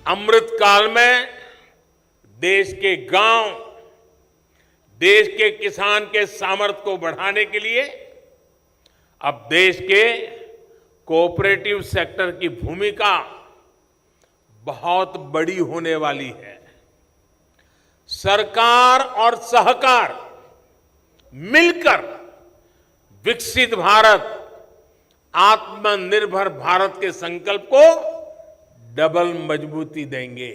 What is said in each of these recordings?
अमृत काल में देश के गांव, देश के किसान के सामर्थ्य को बढ़ाने के लिए अब देश के कोऑपरेटिव सेक्टर की भूमिका बहुत बड़ी होने वाली है। सरकार और सहकार मिलकर विकसित भारत, आत्मनिर्भर भारत के संकल्प को डबल मजबूती देंगे।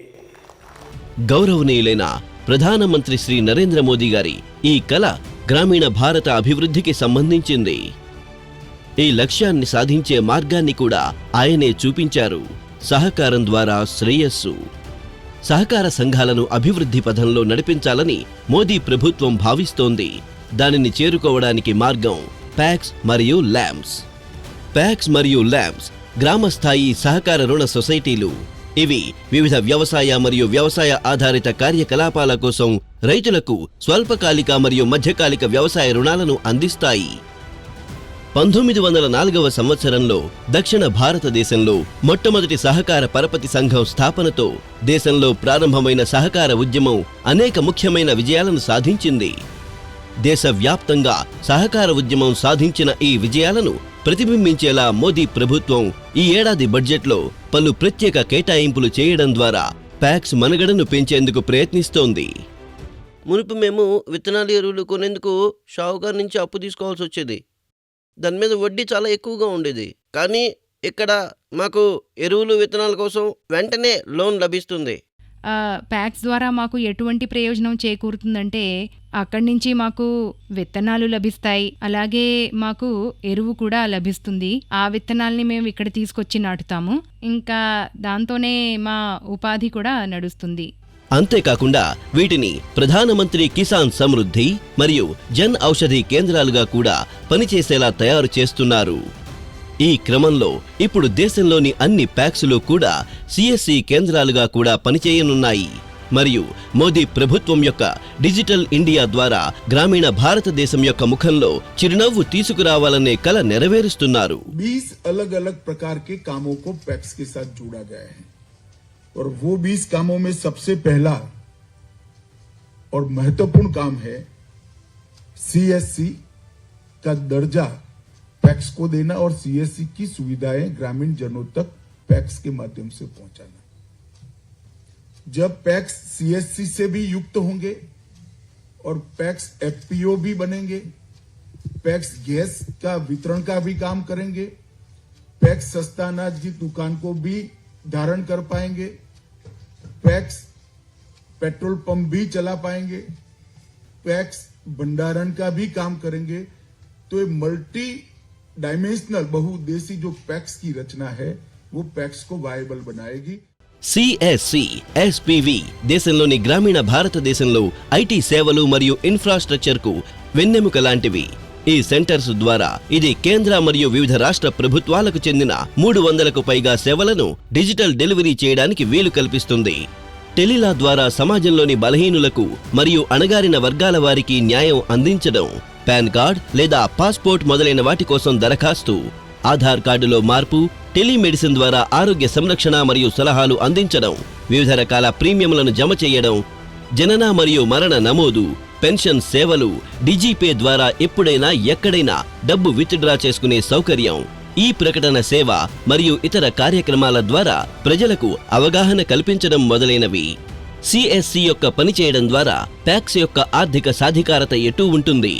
గౌరవనీయులైన ప్రధానమంత్రి శ్రీ నరేంద్ర మోదీ గారి ఈ కల గ్రామీణ భారత అభివృద్ధికి సంబంధించింది. ఈ లక్ష్యాన్ని సాధించే మార్గాన్ని కూడా ఆయనే చూపించారు. సహకారం ద్వారా శ్రేయస్సు. సహకార సంఘాలను అభివృద్ధి పథంలో నడిపించాలని మోదీ ప్రభుత్వం భావిస్తోంది. దానిని చేరుకోవడానికి మార్గం ప్యాక్స్ మరియు ల్యాంప్స్. ప్యాక్స్ మరియు ల్యాంప్స్ గ్రామ స్థాయి సహకార రుణ సొసైటీలు. ఇవి వివిధ వ్యవసాయ మరియు వ్యవసాయ ఆధారిత కార్యకలాపాల కోసం రైతులకు స్వల్పకాలిక మరియు మధ్యకాలిక వ్యవసాయ రుణాలను అందిస్తాయి. 1904వ సంవత్సరంలో దక్షిణ భారతదేశంలో మొట్టమొదటి సహకార పరపతి సంఘం స్థాపనతో దేశంలో ప్రారంభమైన సహకార ఉద్యమం అనేక ముఖ్యమైన విజయాలను సాధించింది. దేశవ్యాప్తంగా సహకార ఉద్యమం సాధించిన ఈ విజయాలను ప్రతిబింబించేలా మోదీ ప్రభుత్వం ఈ ఏడాది బడ్జెట్లో పలు ప్రత్యేక కేటాయింపులు చేయడం ద్వారా ప్యాక్స్ మనుగడను పెంచేందుకు ప్రయత్నిస్తోంది. మునుపు మేము విత్తనాలు ఎరువులు కొనేందుకు షావుకారు నుంచి అప్పు తీసుకోవాల్సి వచ్చేది. దాని మీద వడ్డీ చాలా ఎక్కువగా ఉండేది. కానీ ఇక్కడ మాకు ఎరువులు విత్తనాల కోసం వెంటనే లోన్ లభిస్తుంది. ప్యాక్స్ ద్వారా మాకు ఎటువంటి ప్రయోజనం చేకూరుతుందంటే అక్కడి నుంచి మాకు విత్తనాలు లభిస్తాయి, అలాగే మాకు ఎరువు కూడా లభిస్తుంది. ఆ విత్తనాల్ని మేము ఇక్కడ తీసుకొచ్చి నాటుతాము. ఇంకా దాంతోనే మా ఉపాధి కూడా నడుస్తుంది. అంతేకాకుండా వీటిని ప్రధానమంత్రి కిసాన్ సమృద్ధి మరియు జన్ ఔషధి కేంద్రాలుగా కూడా పనిచేసేలా తయారు చేస్తున్నారు. ఈ క్రమంలో ఇప్పుడు దేశంలోని అన్ని ప్యాక్సులు కూడా సిఎస్సి కేంద్రాలుగా కూడా పనిచేయనున్నాయి. మరియు మోదీ ప్రభుత్వం యొక్క డిజిటల్ ఇండియా ద్వారా గ్రామీణ భారతదేశం యొక్క ముఖంలో చిరునవ్వు తీసుకురావాలనే కల నెరవేరుస్తున్నారు. 20 अलग-अलग प्रकार के कामों को पैक्स के साथ जोड़ा गया है और वो 20 कामों में सबसे पहला और महत्वपूर्ण काम है सीएससी का दर्जा पैक्स को देना और सीएससी की सुविधाएं ग्रामीण जनों तक पैक्स के माध्यम से पहुंचाना। जब पैक्स सीएससी से भी युक्त होंगे और पैक्स एफपीओ भी बनेंगे, पैक्स गैस का वितरण का भी काम करेंगे, पैक्स सस्ता अनाज की दुकान को भी धारण कर पाएंगे, पैक्स पेट्रोल पंप भी चला पाएंगे, पैक्स भंडारण का भी काम करेंगे। तो ये मल्टी डायमेंशनल बहुउद्देशीय जो पैक्स की रचना है वो पैक्स को वायबल बनाएगी. సిఎస్సి ఎస్పివి దేశంలోని గ్రామీణ భారతదేశంలో ఐటీ సేవలు మరియు ఇన్ఫ్రాస్ట్రక్చర్కు వెన్నెముక లాంటివి. ఈ సెంటర్స్ ద్వారా ఇది కేంద్ర మరియు వివిధ రాష్ట్ర ప్రభుత్వాలకు చెందిన 300కు పైగా సేవలను డిజిటల్ డెలివరీ చేయడానికి వీలు కల్పిస్తుంది. టెలిలా ద్వారా సమాజంలోని బలహీనులకు మరియు అణగారిన వర్గాల వారికి న్యాయం అందించడం, పాన్ కార్డ్ లేదా పాస్పోర్ట్ మొదలైన వాటి కోసం దరఖాస్తు, ఆధార్ కార్డులో మార్పు, టెలిమెడిసిన్ ద్వారా ఆరోగ్య సంరక్షణ మరియు సలహాలు అందించడం, వివిధ రకాల ప్రీమియంలను జమ చేయడం, జనన మరియు మరణ నమోదు, పెన్షన్ సేవలు, డిజిపే ద్వారా ఎప్పుడైనా ఎక్కడైనా డబ్బు విత్డ్రా చేసుకునే సౌకర్యం, ఈ ప్రకటన సేవ మరియు ఇతర కార్యక్రమాల ద్వారా ప్రజలకు అవగాహన కల్పించడం మొదలైనవి. సిఎస్సి యొక్క పనిచేయడం ద్వారా ప్యాక్స్ యొక్క ఆర్థిక సాధికారత ఎటూ ఉంటుంది.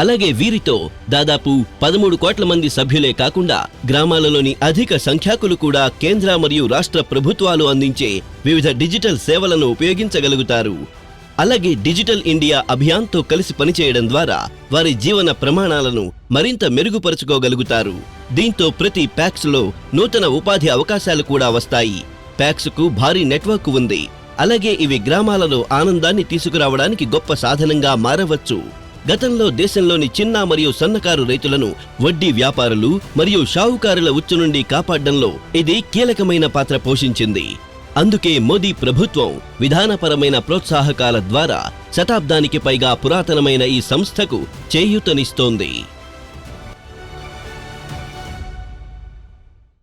అలాగే వీరితో దాదాపు 13 కోట్ల మంది సభ్యులే కాకుండా గ్రామాలలోని అధిక సంఖ్యాకులు కూడా కేంద్ర మరియు రాష్ట్ర ప్రభుత్వాలు అందించే వివిధ డిజిటల్ సేవలను ఉపయోగించగలుగుతారు. అలాగే డిజిటల్ ఇండియా అభియాన్తో కలిసి పనిచేయడం ద్వారా వారి జీవన ప్రమాణాలను మరింత మెరుగుపరుచుకోగలుగుతారు. దీంతో ప్రతి ప్యాక్స్లో నూతన ఉపాధి అవకాశాలు కూడా వస్తాయి. ప్యాక్స్కు భారీ నెట్వర్క్ ఉంది. అలాగే ఇవి గ్రామాలలో ఆనందాన్ని తీసుకురావడానికి గొప్ప సాధనంగా మారవచ్చు. గతంలో దేశంలోని చిన్న మరియు సన్నకారు రైతులను వడ్డీ వ్యాపారులు మరియు షావుకారుల ఉచ్చు నుండి కాపాడడంలో ఇది కీలకమైన పాత్ర పోషించింది. అందుకే మోదీ ప్రభుత్వం విధానపరమైన ప్రోత్సాహకాల ద్వారా శతాబ్దానికి పైగా పురాతనమైన ఈ సంస్థకు చేయూతనిస్తోంది.